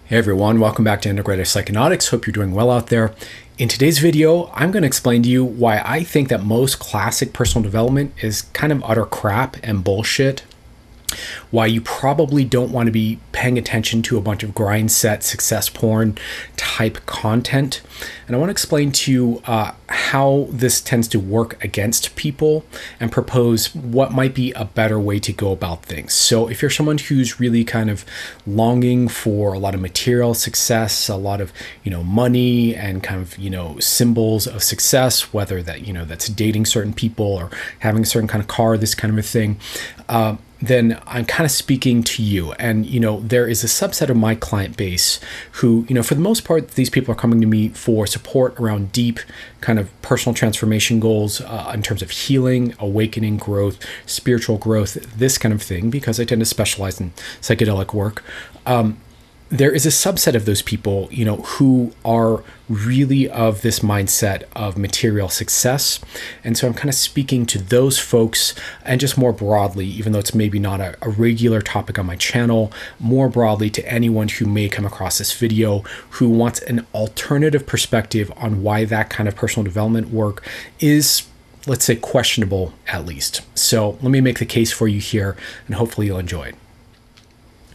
Hey everyone, welcome back to Integrative Psychonautics. Hope you're doing well out there. In today's video, I'm going to explain to you why I think that most classic personal development is kind of utter crap and bullshit. Why you probably don't want to be paying attention to a bunch of grind set success porn type content. And I want to explain to you how this tends to work against people and propose what might be a better way to go about things. So if you're someone who's really kind of longing for a lot of material success, a lot of, money and kind of, symbols of success, whether that, that's dating certain people or having a certain kind of car, this kind of a thing, then I'm kind of speaking to you. And, there is a subset of my client base who, for the most part, these people are coming to me for support around deep kind of personal transformation goals in terms of healing, awakening, growth, spiritual growth, this kind of thing, because I tend to specialize in psychedelic work. There is a subset of those people, who are really of this mindset of material success. And so I'm kind of speaking to those folks and just more broadly, even though it's maybe not a regular topic on my channel, more broadly to anyone who may come across this video who wants an alternative perspective on why that kind of personal development work is, let's say, questionable at least. So let me make the case for you here and hopefully you'll enjoy it.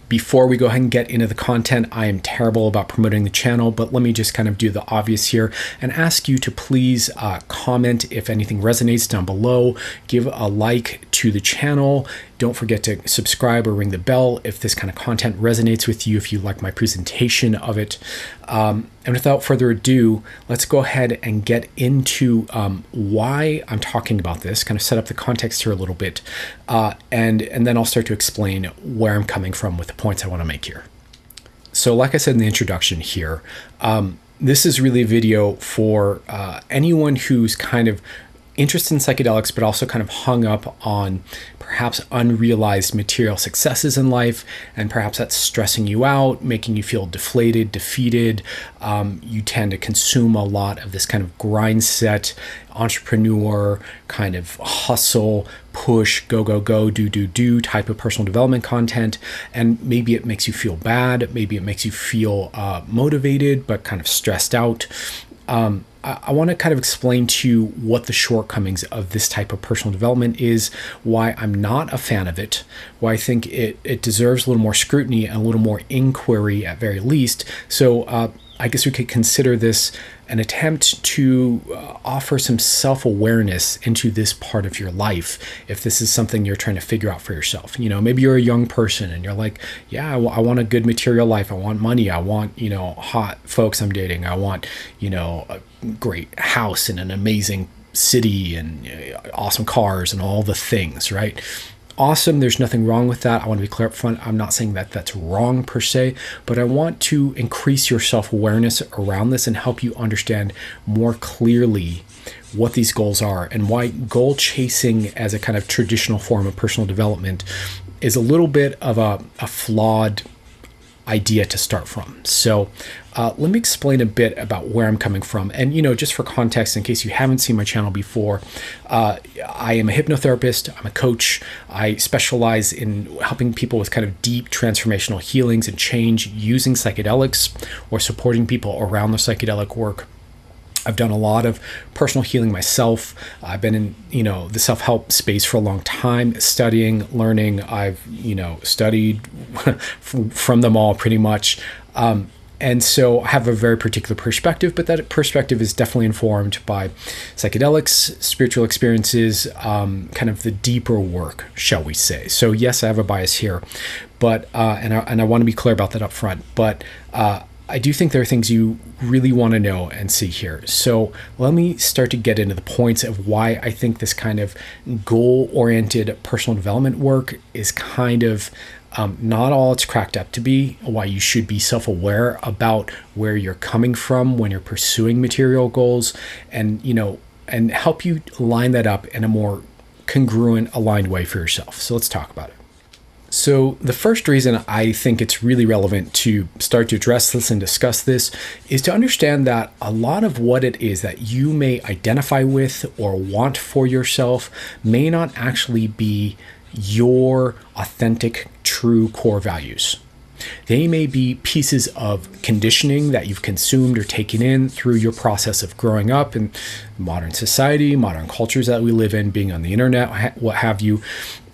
Before we go ahead and get into the content, I am terrible about promoting the channel, but let me just kind of do the obvious here and ask you to please comment if anything resonates down below. Give a like to the channel. Don't forget to subscribe or ring the bell if this kind of content resonates with you, if you like my presentation of it. And without further ado, let's go ahead and get into why I'm talking about this, kind of set up the context here a little bit, and then I'll start to explain where I'm coming from with the points I want to make here. So like I said in the introduction here, this is really a video for anyone who's kind of interested in psychedelics, but also kind of hung up on perhaps unrealized material successes in life, and perhaps that's stressing you out, making you feel deflated, defeated. You tend to consume a lot of this kind of grind set, entrepreneur, kind of hustle, push, go, go, go, do type of personal development content. And maybe it makes you feel bad. Maybe it makes you feel motivated, but kind of stressed out. I want to kind of explain to you what the shortcomings of this type of personal development is, why I'm not a fan of it, why I think it deserves a little more scrutiny and a little more inquiry at very least. So I guess we could consider this an attempt to offer some self-awareness into this part of your life, if this is something you're trying to figure out for yourself. Maybe you're a young person and you're like, yeah, I want a good material life. I want money. I want, hot folks I'm dating. I want, a great house in an amazing city and awesome cars and all the things, right? Awesome. There's nothing wrong with that. I want to be clear up front. I'm not saying that that's wrong per se, but I want to increase your self-awareness around this and help you understand more clearly what these goals are and why goal chasing as a kind of traditional form of personal development is a little bit of a flawed idea to start from. So let me explain a bit about where I'm coming from. And, just for context, in case you haven't seen my channel before, I am a hypnotherapist. I'm a coach. I specialize in helping people with kind of deep transformational healings and change using psychedelics or supporting people around their psychedelic work. I've done a lot of personal healing myself. I've been in, the self-help space for a long time, studying, learning. I've, studied from them all pretty much. And so I have a very particular perspective, but that perspective is definitely informed by psychedelics, spiritual experiences, kind of the deeper work, shall we say. So yes, I have a bias here, but, and I want to be clear about that up front, but, I do think there are things you really want to know and see here. So let me start to get into the points of why I think this kind of goal-oriented personal development work is kind of not all it's cracked up to be, why you should be self-aware about where you're coming from when you're pursuing material goals, and, and help you line that up in a more congruent, aligned way for yourself. So let's talk about it. So the first reason I think it's really relevant to start to address this and discuss this is to understand that a lot of what it is that you may identify with or want for yourself may not actually be your authentic, true core values. They may be pieces of conditioning that you've consumed or taken in through your process of growing up in modern society, modern cultures that we live in, being on the internet, what have you.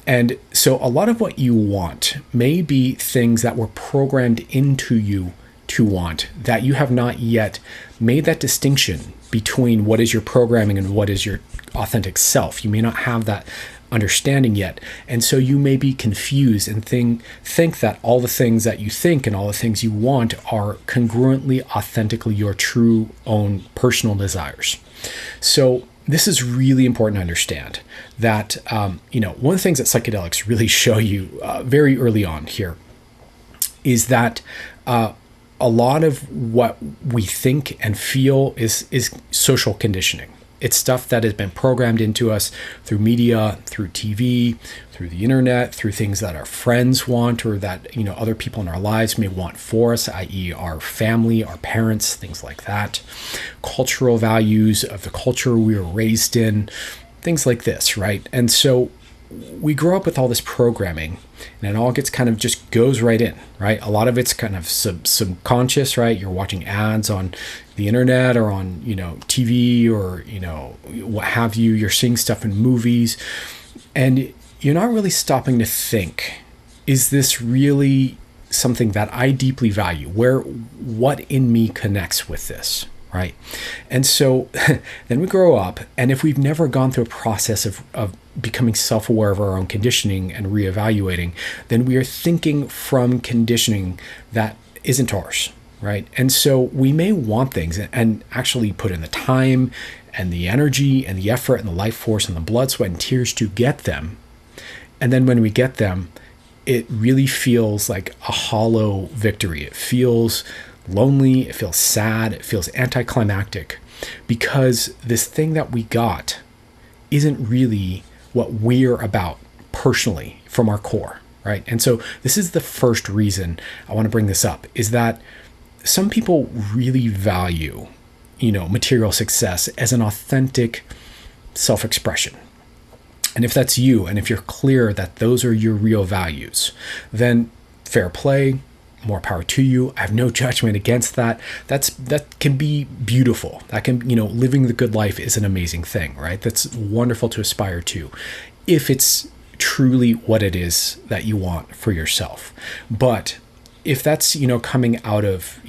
And so a lot of what you want may be things that were programmed into you to want, that you have not yet made that distinction between what is your programming and what is your authentic self. You may not have that understanding yet. And so you may be confused and think that all the things that you think and all the things you want are congruently, authentically your true own personal desires. So this is really important to understand that, one of the things that psychedelics really show you very early on here is that a lot of what we think and feel is social conditioning. It's stuff that has been programmed into us through media, through TV, through the internet, through things that our friends want or that other people in our lives may want for us, i.e. our family, our parents, things like that. Cultural values of the culture we were raised in, things like this, right? And so we grow up with all this programming and it all gets kind of just goes right in, right? A lot of it's kind of subconscious, right? You're watching ads on the internet or on, TV or, what have you. You're seeing stuff in movies and you're not really stopping to think, is this really something that I deeply value? What in me connects with this? Right. And so then we grow up, and if we've never gone through a process of becoming self-aware of our own conditioning and reevaluating, then we are thinking from conditioning that isn't ours. Right. And so we may want things and actually put in the time and the energy and the effort and the life force and the blood, sweat, and tears to get them. And then when we get them, it really feels like a hollow victory. It feels lonely, it feels sad, it feels anticlimactic because this thing that we got isn't really what we're about personally from our core, right? And so this is the first reason I want to bring this up, is that some people really value, material success as an authentic self-expression. And if that's you, and if you're clear that those are your real values, then fair play, more power to you. I have no judgment against that. That can be beautiful. That can, living the good life is an amazing thing, right? That's wonderful to aspire to, if it's truly what it is that you want for yourself. But if that's, coming out of,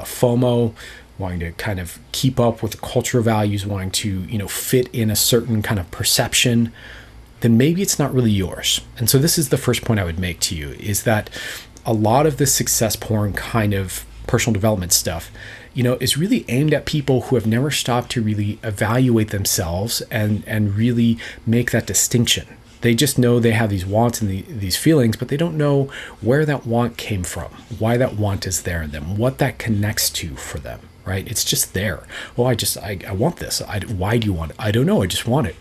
FOMO, wanting to kind of keep up with cultural values, wanting to, fit in a certain kind of perception, then maybe it's not really yours. And so this is the first point I would make to you, is that a lot of this success porn kind of personal development stuff, is really aimed at people who have never stopped to really evaluate themselves and really make that distinction. They just know they have these wants and these feelings, but they don't know where that want came from, why that want is there in them, what that connects to for them, right? It's just there. Well, I want this. Why do you want it? I don't know. I just want it.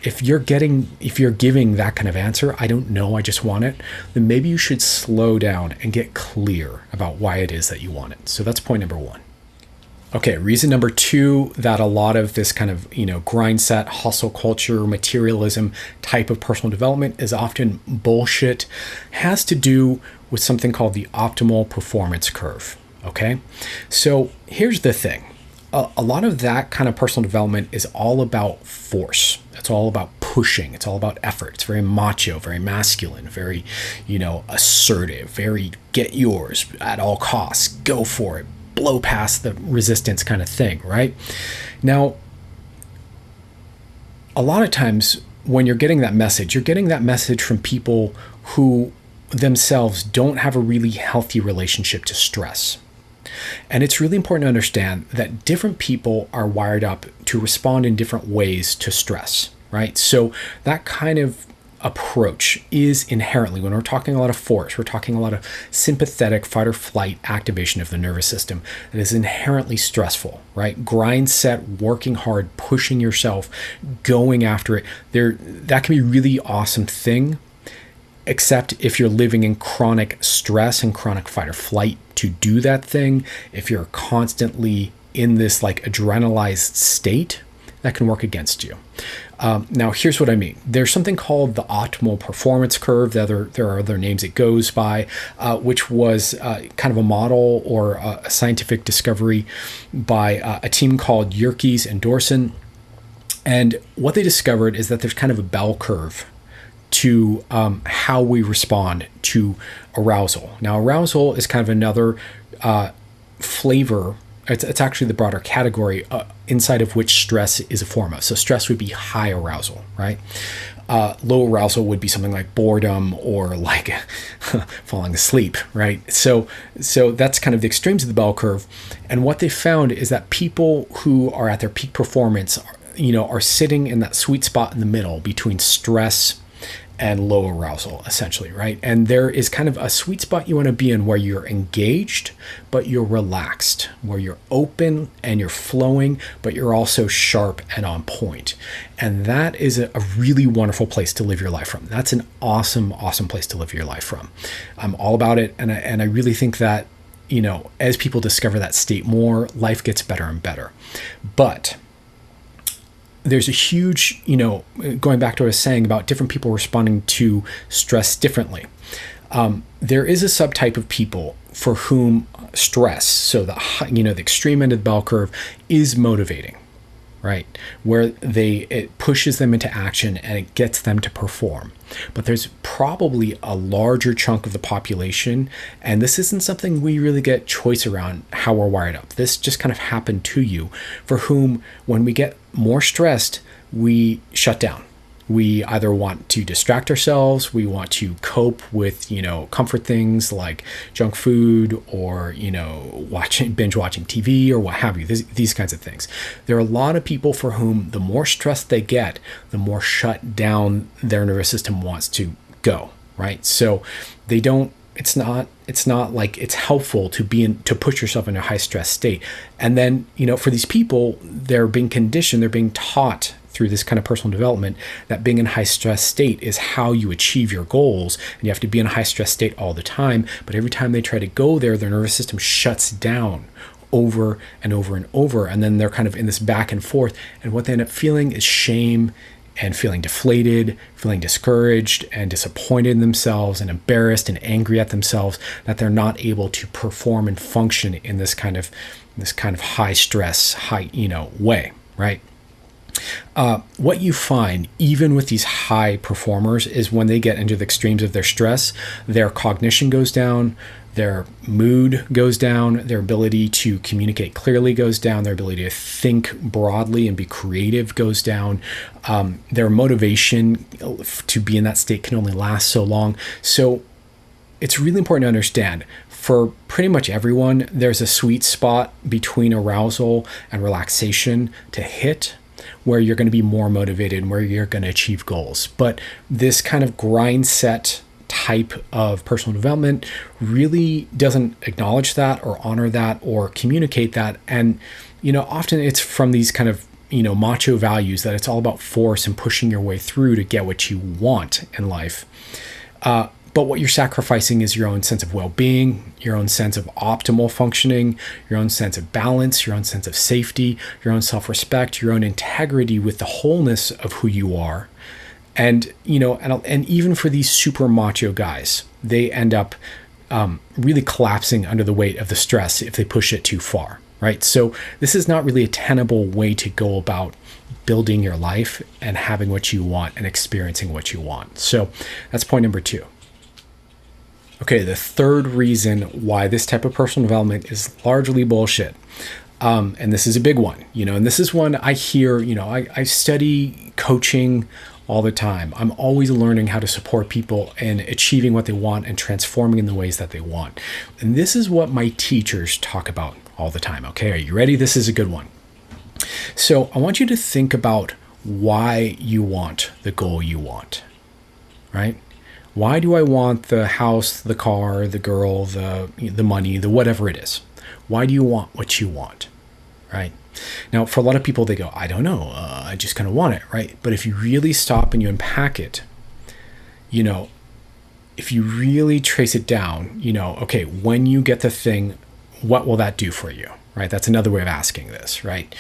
If you're giving that kind of answer, I don't know, I just want it, then maybe you should slow down and get clear about why it is that you want it. So that's point number one. Okay, reason number two that a lot of this kind of, grind set, hustle culture, materialism type of personal development is often bullshit, has to do with something called the optimal performance curve. Okay, so here's the thing. A lot of that kind of personal development is all about force. It's all about pushing. It's all about effort. It's very macho, very masculine, very, assertive, very get yours at all costs, go for it, blow past the resistance kind of thing, right? Now, a lot of times when you're getting that message from people who themselves don't have a really healthy relationship to stress. And it's really important to understand that different people are wired up to respond in different ways to stress, right? So that kind of approach is inherently, when we're talking a lot of force, we're talking a lot of sympathetic fight or flight activation of the nervous system that is inherently stressful, right? Grind set, working hard, pushing yourself, going after it. That can be a really awesome thing, except if you're living in chronic stress and chronic fight or flight to do that thing. If you're constantly in this like adrenalized state, that can work against you. Now, here's what I mean. There's something called the optimal performance curve. There are other names it goes by, which was kind of a model or a scientific discovery by a team called Yerkes and Dorson. And what they discovered is that there's kind of a bell curve to how we respond to arousal. Now, arousal is kind of another flavor. It's actually the broader category inside of which stress is a form of. So stress would be high arousal, right? Low arousal would be something like boredom or like falling asleep, right? So that's kind of the extremes of the bell curve. And what they found is that people who are at their peak performance, are sitting in that sweet spot in the middle between stress and low arousal, essentially, right? And there is kind of a sweet spot you want to be in where you're engaged, but you're relaxed, where you're open and you're flowing, but you're also sharp and on point. And that is a really wonderful place to live your life from. That's an awesome, awesome place to live your life from. I'm all about it. And I really think that, as people discover that state more, life gets better and better. But there's a huge, going back to what I was saying about different people responding to stress differently. There is a subtype of people for whom stress, so the extreme end of the bell curve, is motivating, right? Where it pushes them into action and it gets them to perform. But there's probably a larger chunk of the population, and this isn't something we really get choice around how we're wired up. This just kind of happened to you, for whom when we get more stressed, we shut down. We either want to distract ourselves, we want to cope with, comfort things like junk food or, binge watching TV or what have you, these kinds of things. There are a lot of people for whom the more stressed they get, the more shut down their nervous system wants to go, right? So it's not like it's helpful to push yourself in a high stress state. And then, for these people, they're being conditioned, they're being taught through this kind of personal development that being in a high stress state is how you achieve your goals. And you have to be in a high stress state all the time. But every time they try to go there, their nervous system shuts down over and over and over. And then they're kind of in this back and forth. And what they end up feeling is shame and feeling deflated, feeling discouraged and disappointed in themselves and embarrassed and angry at themselves that they're not able to perform and function in this kind of high stress, way, right? What you find, even with these high performers, is when they get into the extremes of their stress, their cognition goes down, their mood goes down, their ability to communicate clearly goes down, their ability to think broadly and be creative goes down. Their motivation to be in that state can only last so long. So it's really important to understand, for pretty much everyone, there's a sweet spot between arousal and relaxation to hit, where you're going to be more motivated and where you're going to achieve goals. But this kind of grind set type of personal development really doesn't acknowledge that or honor that or communicate that. And, often it's from these kind of, macho values that it's all about force and pushing your way through to get what you want in life. But what you're sacrificing is your own sense of well-being, your own sense of optimal functioning, your own sense of balance, your own sense of safety, your own self-respect, your own integrity with the wholeness of who you are. And, and even for these super macho guys, they end up really collapsing under the weight of the stress if they push it too far, right? So this is not really a tenable way to go about building your life and having what you want and experiencing what you want. So that's point number 2. Okay, the third reason why this type of personal development is largely bullshit, and this is a big one, and this is one I hear, I study coaching all the time. I'm always learning how to support people in achieving what they want and transforming in the ways that they want. And this is what my teachers talk about all the time. Okay, are you ready? This is a good one. So I want you to think about why you want the goal you want, right? Why do I want the house, the car, the girl, the money, the whatever it is? Why do you want what you want, right? Now, for a lot of people, they go, I don't know, I just kind of want it, right? But if you really stop and you unpack it, if you really trace it down, okay, when you get the thing, what will that do for you, right? That's another way of asking this, right?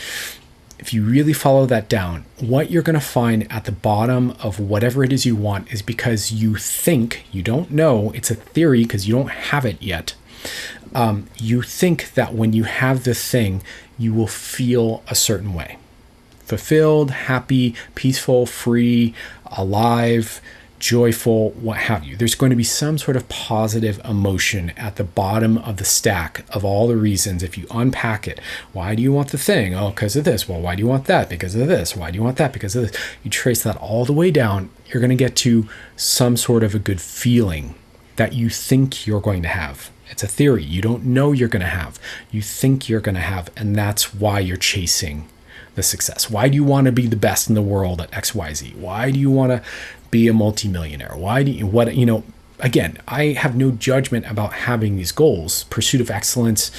if you really follow that down, what you're going to find at the bottom of whatever it is you want is because you think, you don't know, it's a theory because you don't have it yet. You think that when you have the thing, you will feel a certain way. Fulfilled, happy, peaceful, free, alive, joyful, what have you. There's going to be some sort of positive emotion at the bottom of the stack of all the reasons. If you unpack it, why do you want the thing? Oh, because of this. Well, why do you want that? Because of this. Why do you want that? Because of this. You trace that all the way down, you're going to get to some sort of a good feeling that you think you're going to have. It's a theory. You don't know you're going to have. You think you're going to have, and that's why you're chasing the success. Why do you want to be the best in the world at XYZ? Why do you want to be a multimillionaire? Why do you, again, I have no judgment about having these goals, pursuit of excellence,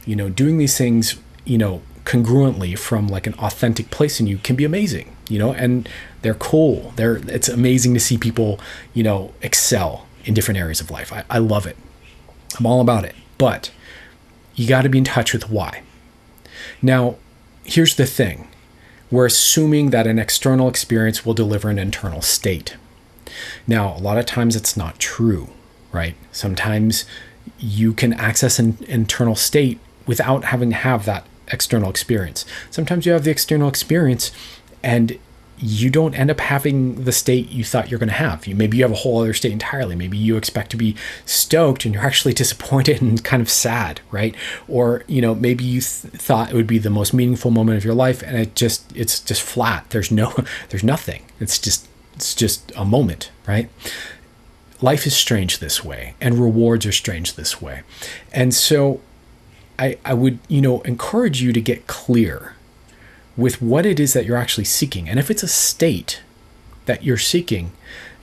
doing these things, congruently from like an authentic place in you can be amazing, and they're cool. It's amazing to see people, excel in different areas of life. I love it. I'm all about it, but you got to be in touch with why. Now, here's the thing. We're assuming that an external experience will deliver an internal state. Now, a lot of times it's not true, right? Sometimes you can access an internal state without having to have that external experience. Sometimes you have the external experience and you don't end up having the state you thought you're going to have. Maybe you have a whole other state entirely. Maybe you expect to be stoked and you're actually disappointed and kind of sad, right? Or, maybe you thought it would be the most meaningful moment of your life and it's just flat. There's nothing. It's just a moment, right? Life is strange this way, and rewards are strange this way. And so I would, encourage you to get clear with what it is that you're actually seeking. And if it's a state that you're seeking,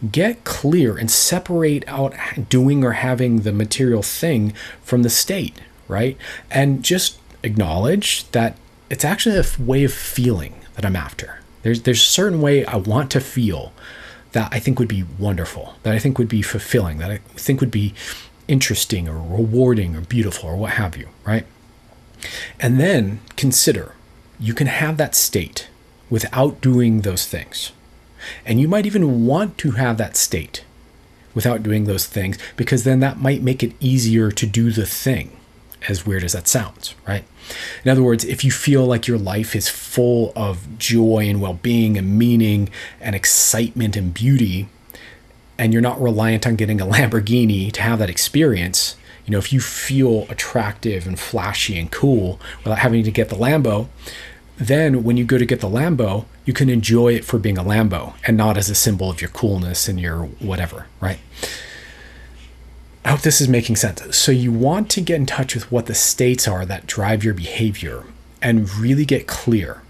get clear and separate out doing or having the material thing from the state, right? And just acknowledge that it's actually a way of feeling that I'm after. There's a certain way I want to feel that I think would be wonderful, that I think would be fulfilling, that I think would be interesting or rewarding or beautiful or what have you, right? And then consider, you can have that state without doing those things. And you might even want to have that state without doing those things, because then that might make it easier to do the thing, as weird as that sounds, right? In other words, if you feel like your life is full of joy and well-being and meaning and excitement and beauty, and you're not reliant on getting a Lamborghini to have that experience, if you feel attractive and flashy and cool without having to get the Lambo, then when you go to get the Lambo, you can enjoy it for being a Lambo and not as a symbol of your coolness and your whatever, right? I hope this is making sense. So you want to get in touch with what the states are that drive your behavior and really get clear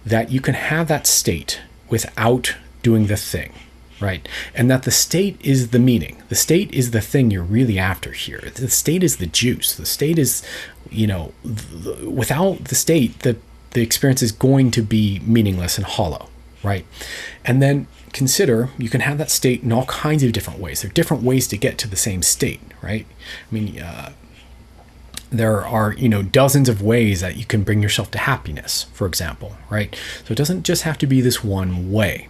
that you can have that state without doing the thing, right? And that the state is the meaning. The state is the thing you're really after here. The state is the juice. The state is, without the state, the experience is going to be meaningless and hollow, right? And then consider you can have that state in all kinds of different ways. There are different ways to get to the same state, right? I mean, there are, dozens of ways that you can bring yourself to happiness, for example, right? So it doesn't just have to be this one way.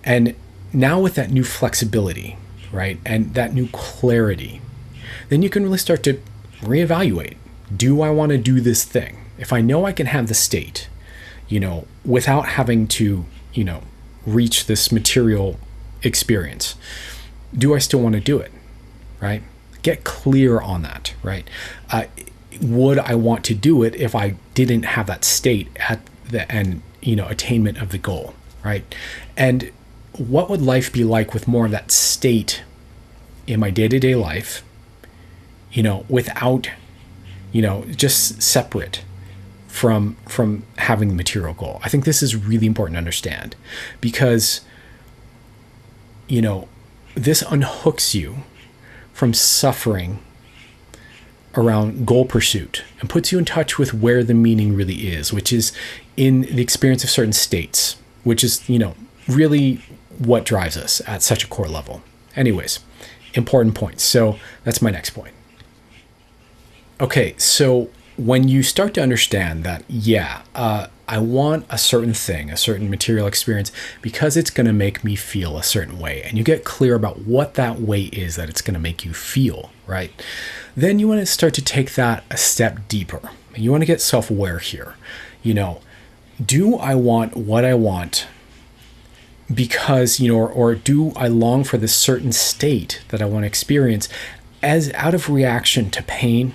And now with that new flexibility, right, and that new clarity, then you can really start to reevaluate. Do I want to do this thing? If I know I can have the state, without having to, reach this material experience, do I still want to do it, right? Get clear on that, right? Would I want to do it if I didn't have that state at the end, attainment of the goal, right? And what would life be like with more of that state in my day-to-day life, without, just separate from having the material goal? I think this is really important to understand, because this unhooks you from suffering around goal pursuit and puts you in touch with where the meaning really is, which is in the experience of certain states, which is really what drives us at such a core level. Anyways, important points. So that's my next point. Okay, so when you start to understand that, I want a certain thing, a certain material experience, because it's going to make me feel a certain way, and you get clear about what that way is that it's going to make you feel, right? Then you want to start to take that a step deeper. You want to get self-aware here. Do I want what I want because, or do I long for this certain state that I want to experience as out of reaction to pain,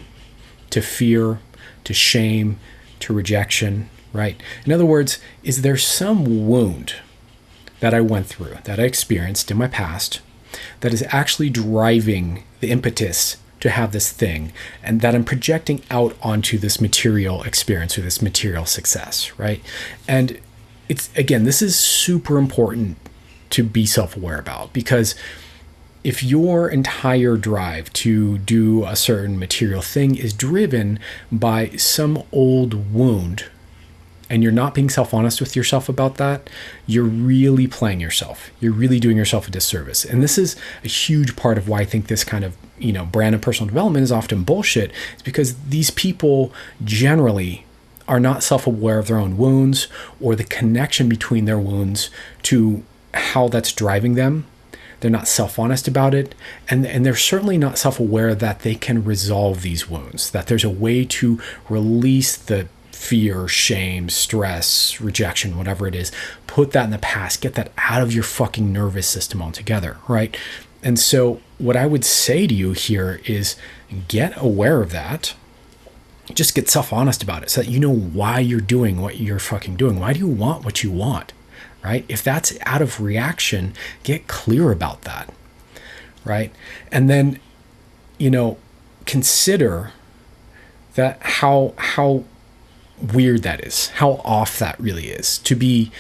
to fear, to shame, to rejection, right? In other words, is there some wound that I went through, that I experienced in my past, that is actually driving the impetus to have this thing, and that I'm projecting out onto this material experience or this material success, right? And this is super important to be self-aware about, because if your entire drive to do a certain material thing is driven by some old wound, and you're not being self-honest with yourself about that, you're really playing yourself. You're really doing yourself a disservice. And this is a huge part of why I think this kind of, brand of personal development is often bullshit. It's because these people generally are not self-aware of their own wounds or the connection between their wounds to how that's driving them. They're not self-honest about it. And they're certainly not self-aware that they can resolve these wounds, that there's a way to release the fear, shame, stress, rejection, whatever it is, put that in the past, get that out of your fucking nervous system altogether, right? And so what I would say to you here is get aware of that. Just get self-honest about it so that you know why you're doing what you're fucking doing. Why do you want what you want, right? If that's out of reaction, get clear about that, right? And then, consider that how weird that is, how off that really is, to be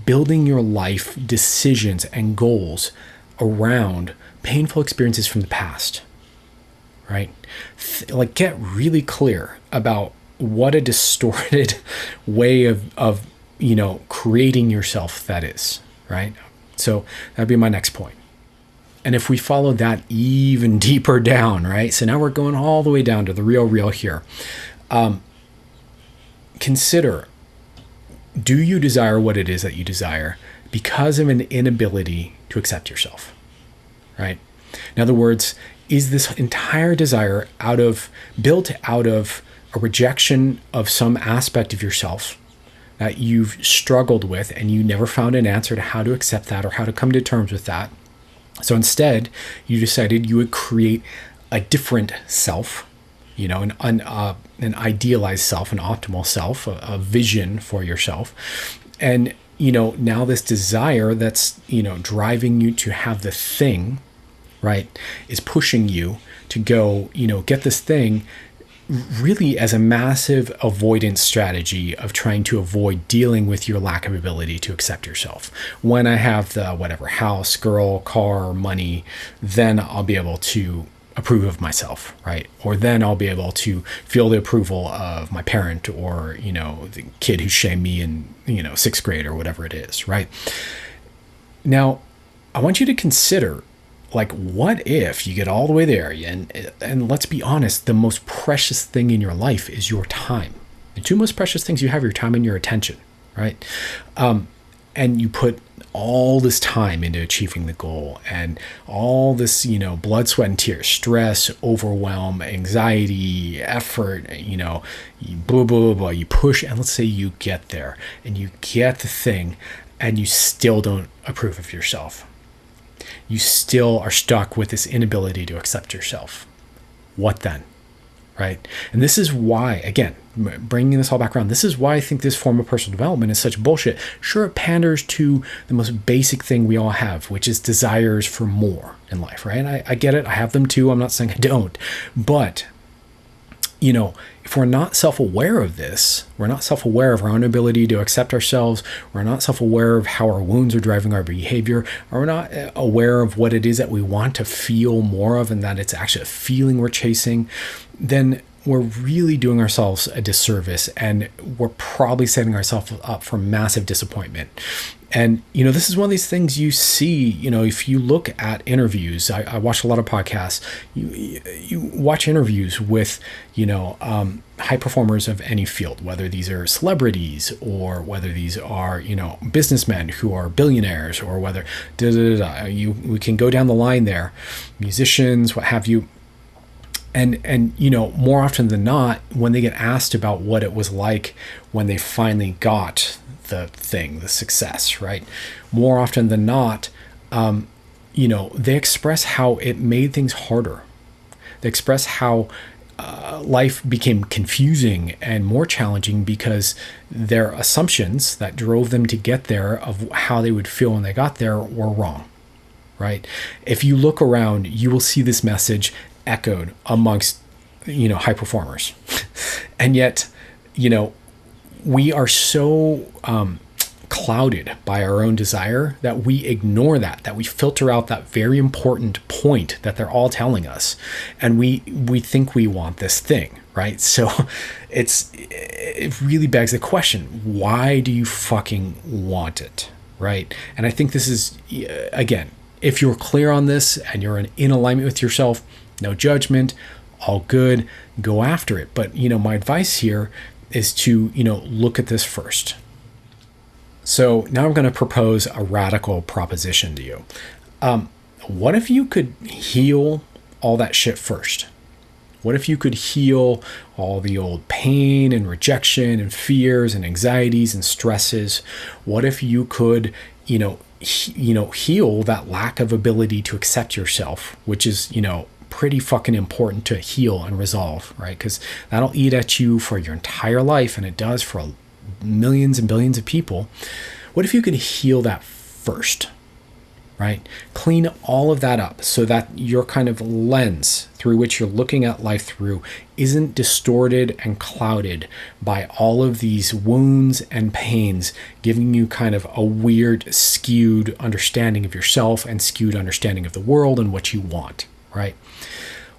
building your life decisions and goals around painful experiences from the past, right? Get really clear about what a distorted way of creating yourself that is, right? So that'd be my next point. And if we follow that even deeper down, right? So now we're going all the way down to the real here. Consider, do you desire what it is that you desire because of an inability to accept yourself, right? In other words, is this entire desire built out of a rejection of some aspect of yourself that you've struggled with and you never found an answer to how to accept that or how to come to terms with that? So instead, you decided you would create a different self, an idealized self, an optimal self, a vision for yourself. And, now this desire that's, driving you to have the thing, right, is pushing you to go, get this thing really as a massive avoidance strategy of trying to avoid dealing with your lack of ability to accept yourself. When I have the whatever house, girl, car, money, then I'll be able to approve of myself, right? Or then I'll be able to feel the approval of my parent or, the kid who shamed me in, 6th grade or whatever it is, right? Now, I want you to consider, what if you get all the way there and let's be honest, the most precious thing in your life is your time. The two most precious things you have are your time and your attention, right? And you put all this time into achieving the goal and all this, blood, sweat, and tears, stress, overwhelm, anxiety, effort, you blah, blah, blah, blah. You push, and let's say you get there and you get the thing and you still don't approve of yourself. You still are stuck with this inability to accept yourself. What then? Right? And this is why, again, bringing this all back around, this is why I think this form of personal development is such bullshit. Sure, it panders to the most basic thing we all have, which is desires for more in life, right? And I get it. I have them too. I'm not saying I don't. But, if we're not self-aware of this, we're not self-aware of our own ability to accept ourselves, we're not self-aware of how our wounds are driving our behavior, or we're not aware of what it is that we want to feel more of and that it's actually a feeling we're chasing, then we're really doing ourselves a disservice, and we're probably setting ourselves up for massive disappointment. And, this is one of these things you see, if you look at interviews. I watch a lot of podcasts. You watch interviews with, high performers of any field, whether these are celebrities or whether these are, businessmen who are billionaires, or whether we can go down the line there, musicians, what have you. And more often than not, when they get asked about what it was like when they finally got the thing, the success, right? More often than not, they express how it made things harder. They express how life became confusing and more challenging because their assumptions that drove them to get there of how they would feel when they got there were wrong, right? If you look around, you will see this message echoed amongst, high performers. And yet, we are so clouded by our own desire that we ignore that we filter out that very important point that they're all telling us. And we think we want this thing, right? So it really begs the question, why do you fucking want it, right? And I think this is, again, if you're clear on this and you're in alignment with yourself, no judgment, all good, go after it. But, my advice here is to, look at this first. So now I'm going to propose a radical proposition to you. What if you could heal all that shit first? What if you could heal all the old pain and rejection and fears and anxieties and stresses? What if you could, heal that lack of ability to accept yourself, which is, pretty fucking important to heal and resolve, right? Because that'll eat at you for your entire life, and it does for millions and billions of people. What if you could heal that first, right? Clean all of that up so that your kind of lens through which you're looking at life through isn't distorted and clouded by all of these wounds and pains, giving you kind of a weird, skewed understanding of yourself and skewed understanding of the world and what you want, right?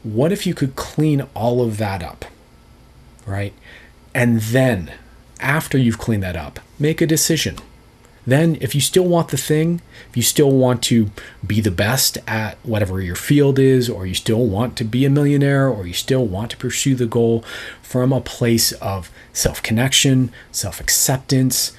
What if you could clean all of that up, right? And then, after you've cleaned that up, make a decision. Then, if you still want the thing, if you still want to be the best at whatever your field is, or you still want to be a millionaire, or you still want to pursue the goal from a place of self-connection, self-acceptance,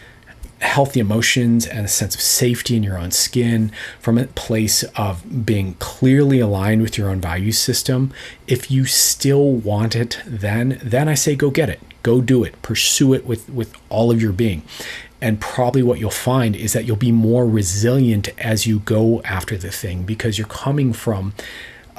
healthy emotions, and a sense of safety in your own skin, from a place of being clearly aligned with your own value system, if you still want it, then I say go get it. Go do it. Pursue it with all of your being. And probably what you'll find is that you'll be more resilient as you go after the thing, because you're coming from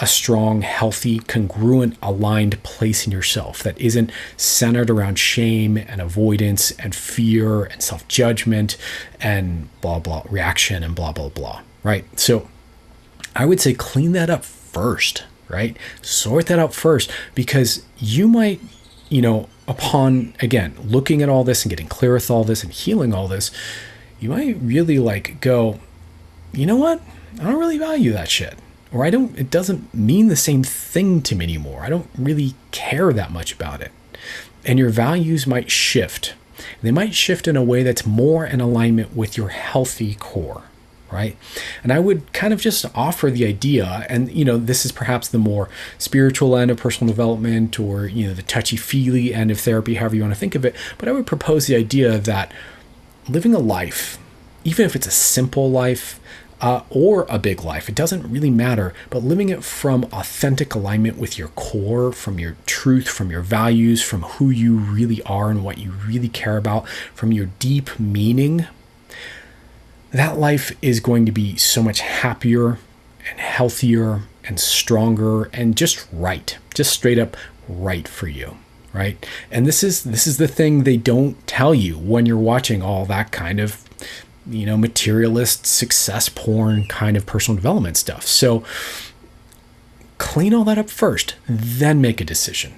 a strong, healthy, congruent, aligned place in yourself that isn't centered around shame and avoidance and fear and self-judgment and blah, blah, reaction and blah, blah, blah, right? So I would say clean that up first, right? Sort that out first, because you might, upon, again, looking at all this and getting clear with all this and healing all this, you might really go, you know what? I don't really value that shit. Or it doesn't mean the same thing to me anymore. I don't really care that much about it. And your values might shift. They might shift in a way that's more in alignment with your healthy core, right? And I would kind of just offer the idea, and this is perhaps the more spiritual end of personal development, or the touchy-feely end of therapy, however you want to think of it, but I would propose the idea that living a life, even if it's a simple life, or a big life, it doesn't really matter, but living it from authentic alignment with your core, from your truth, from your values, from who you really are and what you really care about, from your deep meaning, that life is going to be so much happier and healthier and stronger and just right, just straight up right for you, right? And this is the thing they don't tell you when you're watching all that kind of materialist success porn kind of personal development stuff. So clean all that up first, then make a decision.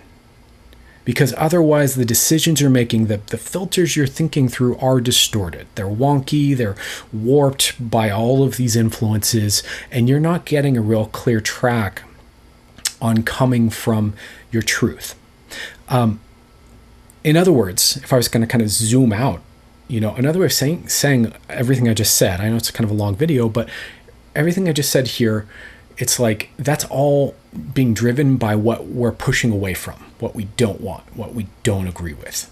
Because otherwise the decisions you're making, the filters you're thinking through are distorted. They're wonky, they're warped by all of these influences, and you're not getting a real clear track on coming from your truth. In other words, if I was going to kind of zoom out, another way of saying everything I just said, I know it's kind of a long video, but everything I just said here, it's like that's all being driven by what we're pushing away from, what we don't want, what we don't agree with.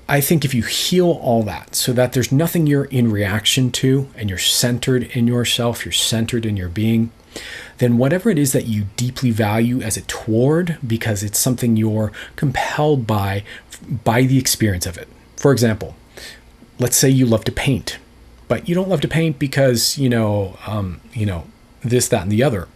I think if you heal all that so that there's nothing you're in reaction to and you're centered in yourself, you're centered in your being, then whatever it is that you deeply value as a toward, because it's something you're compelled by the experience of it. For example, let's say you love to paint, but you don't love to paint because, this, that, and the other.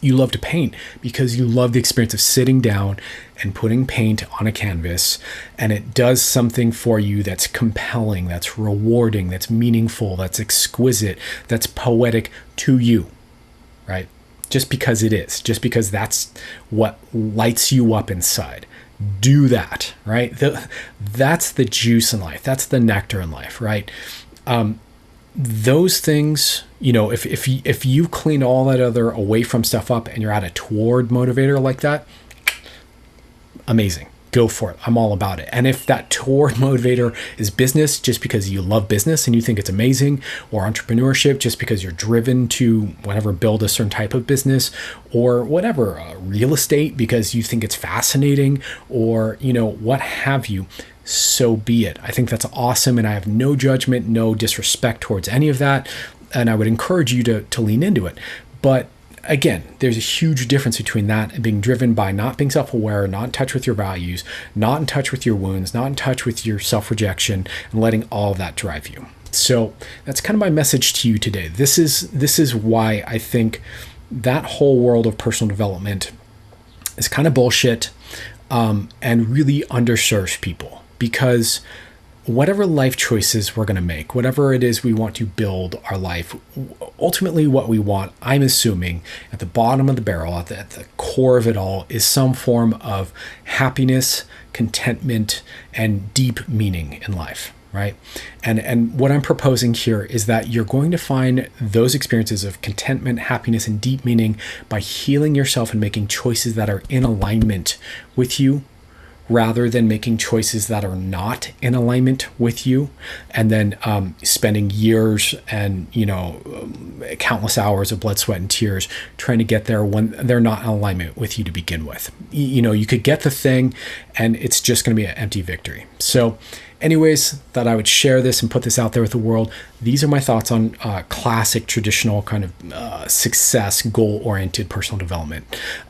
You love to paint because you love the experience of sitting down and putting paint on a canvas, and it does something for you that's compelling, that's rewarding, that's meaningful, that's exquisite, that's poetic to you, right? Just because it is, just because that's what lights you up inside. Do that, right? That's the juice in life. That's the nectar in life, right? Those things, if you clean all that other away from stuff up and you're at a toward motivator like that, amazing. Go for it. I'm all about it. And if that toward motivator is business just because you love business and you think it's amazing, or entrepreneurship just because you're driven to whatever, build a certain type of business, or whatever, real estate because you think it's fascinating, or what have you, so be it. I think that's awesome, and I have no judgment, no disrespect towards any of that, and I would encourage you to lean into it. But again, there's a huge difference between that and being driven by not being self-aware, not in touch with your values, not in touch with your wounds, not in touch with your self-rejection, and letting all of that drive you. So that's kind of my message to you today. This is why I think that whole world of personal development is kind of bullshit, and really underserves people, because whatever life choices we're going to make, whatever it is we want to build our life, ultimately what we want, I'm assuming, at the bottom of the barrel, at the core of it all, is some form of happiness, contentment, and deep meaning in life, right? And what I'm proposing here is that you're going to find those experiences of contentment, happiness, and deep meaning by healing yourself and making choices that are in alignment with you, rather than making choices that are not in alignment with you, and then spending years and countless hours of blood, sweat, and tears trying to get there when they're not in alignment with you to begin with. You could get the thing and it's just going to be an empty victory. So anyways, thought I would share this and put this out there with the world. These are my thoughts on classic, traditional kind of success, goal-oriented personal development.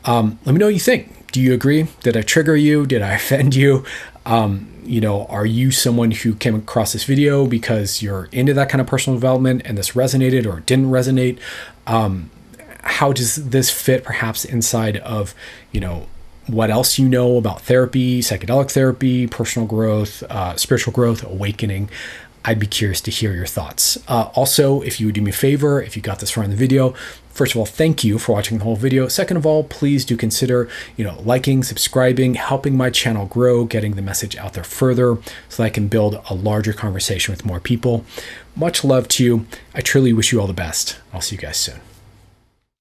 Let me know what you think. Do you agree? Did I trigger you? Did I offend you? Are you someone who came across this video because you're into that kind of personal development and this resonated or didn't resonate? How does this fit perhaps inside of, what else you know about therapy, psychedelic therapy, personal growth, spiritual growth, awakening? I'd be curious to hear your thoughts. Also, if you would do me a favor, if you got this far in the video, first of all, thank you for watching the whole video. Second of all, please do consider, liking, subscribing, helping my channel grow, getting the message out there further so that I can build a larger conversation with more people. Much love to you. I truly wish you all the best. I'll see you guys soon.